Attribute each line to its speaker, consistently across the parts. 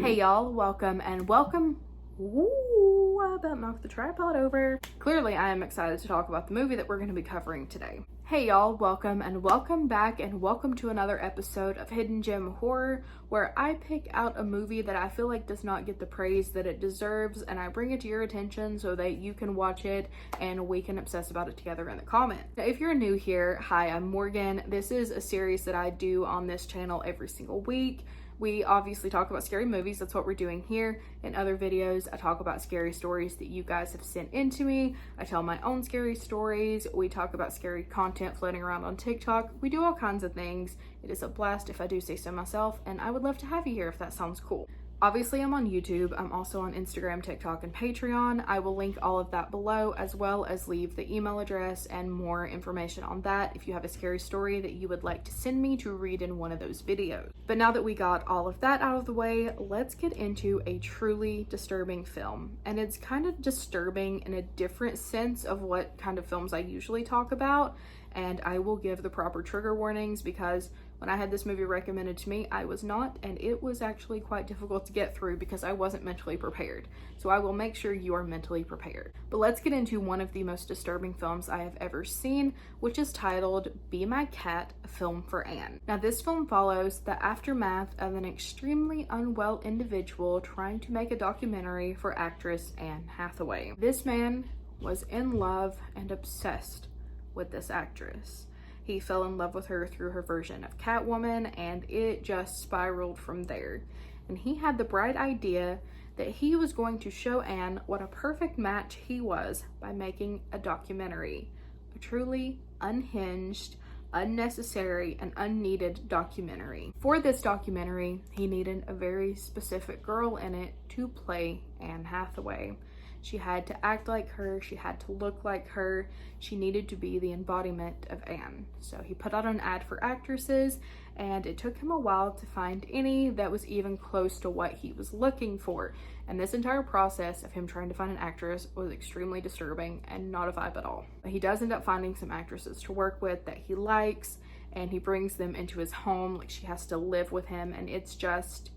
Speaker 1: Hey y'all, welcome and welcome. Ooh, I about knocked the tripod over. Clearly, I am excited to talk about the movie that we're going to be covering today. Hey y'all, welcome and welcome back and welcome to another episode of Hidden Gem Horror, where I pick out a movie that I feel like does not get the praise that it deserves and I bring it to your attention so that you can watch it and we can obsess about it together in the comments. Now, if you're new here, hi, I'm Morgan. This is a series that I do on this channel every single week. We obviously talk about scary movies, that's what we're doing here. In other videos, I talk about scary stories that you guys have sent into me. I tell my own scary stories. We talk about scary content floating around on TikTok. We do all kinds of things. It is a blast if I do say so myself, and I would love to have you here if that sounds cool. Obviously, I'm on YouTube. I'm also on Instagram, TikTok, and Patreon. I will link all of that below, as well as leave the email address and more information on that if you have a scary story that you would like to send me to read in one of those videos. But now that we got all of that out of the way, let's get into a truly disturbing film. And it's kind of disturbing in a different sense of what kind of films I usually talk about. And I will give the proper trigger warnings because when I had this movie recommended to me, I was not, and it was actually quite difficult to get through because I wasn't mentally prepared. So I will make sure you are mentally prepared. But let's get into one of the most disturbing films I have ever seen, which is titled Be My Cat, a Film for Anne. Now this film follows the aftermath of an extremely unwell individual trying to make a documentary for actress Anne Hathaway. This man was in love and obsessed with this actress. He fell in love with her through her version of Catwoman, and it just spiraled from there. And he had the bright idea that he was going to show Anne what a perfect match he was by making a documentary. A truly unhinged, unnecessary, and unneeded documentary. For this documentary, he needed a very specific girl in it to play Anne Hathaway. She had to act like her, she had to look like her, she needed to be the embodiment of Anne. So he put out an ad for actresses, and it took him a while to find any that was even close to what he was looking for. And this entire process of him trying to find an actress was extremely disturbing and not a vibe at all. But he does end up finding some actresses to work with that he likes, and he brings them into his home, like she has to live with him, and it's just,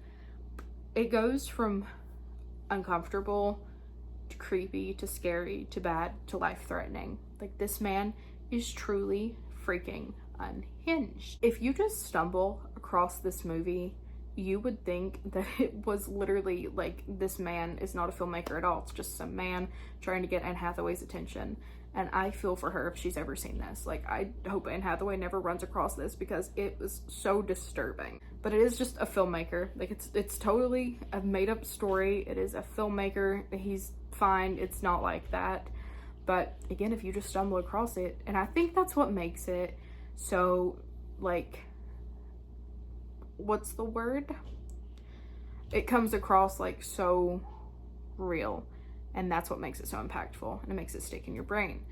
Speaker 1: it goes from uncomfortable to creepy, to scary, to bad, to life-threatening. Like, this man is truly freaking unhinged. If you just stumble across this movie, you would think that it was literally like, this man is not a filmmaker at all. It's just some man trying to get Anne Hathaway's attention. And I feel for her if she's ever seen this. Like, I hope Anne Hathaway never runs across this because it was so disturbing. But it is just a filmmaker. Like, it's totally a made-up story. It is a filmmaker. He's fine. It's not like that. But again, if you just stumble across it, and I think that's what makes it so, like, what's the word? It comes across like so real, and that's what makes it so impactful, and it makes it stick in your brain.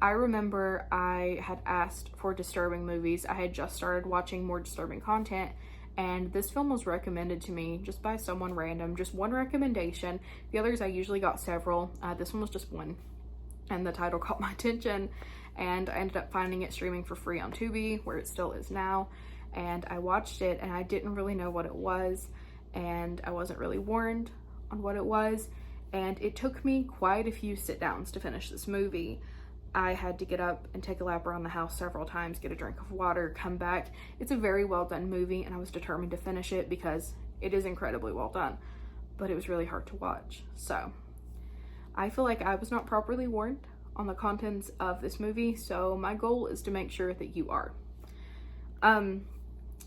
Speaker 1: I remember I had asked for disturbing movies. I had just started watching more disturbing content, and this film was recommended to me just by someone random, just one recommendation. The others I usually got several. This one was just one, and the title caught my attention, and I ended up finding it streaming for free on Tubi, where it still is now. And I watched it, and I didn't really know what it was, and I wasn't really warned on what it was, and it took me quite a few sit downs to finish this movie. I had to get up and take a lap around the house several times, get a drink of water, come back. It's a very well done movie, and I was determined to finish it because it is incredibly well done, but it was really hard to watch. So I feel like I was not properly warned on the contents of this movie, so my goal is to make sure that you are.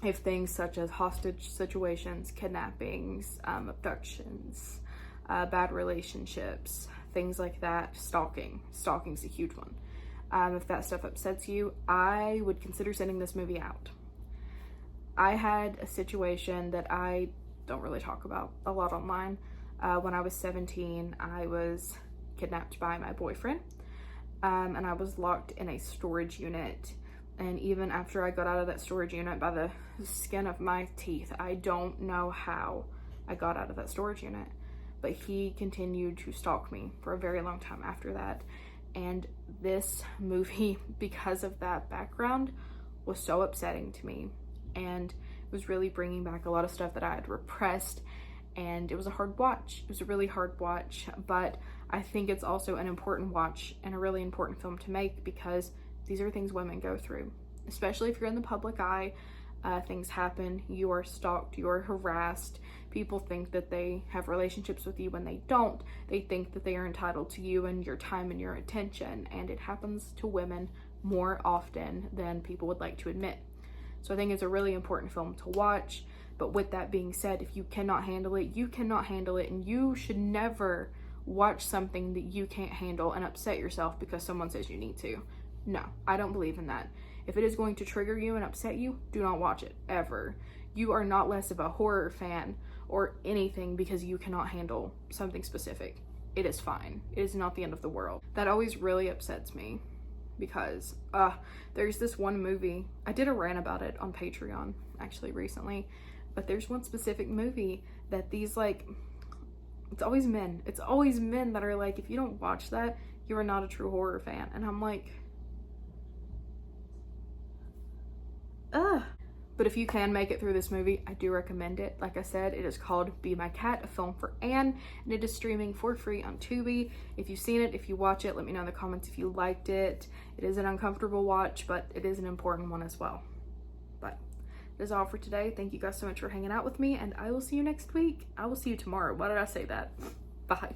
Speaker 1: If things such as hostage situations, kidnappings, abductions, bad relationships, things like that, stalking's a huge one. If that stuff upsets you, I would consider sending this movie out. I had a situation that I don't really talk about a lot online. When I was 17, I was kidnapped by my boyfriend, and I was locked in a storage unit. And even after I got out of that storage unit by the skin of my teeth, I don't know how I got out of that storage unit. But he continued to stalk me for a very long time after that. And this movie, because of that background, was so upsetting to me. And it was really bringing back a lot of stuff that I had repressed and it was a hard watch. It was a really hard watch, but I think it's also an important watch and a really important film to make because these are things women go through, especially if you're in the public eye. Things happen, you are stalked, you are harassed, people think that they have relationships with you when they don't. They think that they are entitled to you and your time and your attention, and it happens to women more often than people would like to admit. So I think it's a really important film to watch. But with that being said, if you cannot handle it, you cannot handle it, and you should never watch something that you can't handle and upset yourself because someone says you need to. No, I don't believe in that. If it is going to trigger you and upset you, do not watch it, ever. You are not less of a horror fan or anything because you cannot handle something specific. It is fine. It is not the end of the world. That always really upsets me because there's this one movie, I did a rant about it on Patreon actually recently, but there's one specific movie that these like, it's always men that are like, if you don't watch that, you are not a true horror fan. And I'm like, but if you can make it through this movie, I do recommend it. Like I said, it is called Be My Cat, a film for Anne, and it is streaming for free on Tubi. If you've seen it, if you watch it, let me know in the comments if you liked it. It is an uncomfortable watch, but it is an important one as well. But that is all for today. Thank you guys so much for hanging out with me, and I will see you next week. I will see you tomorrow. Why did I say that? Bye.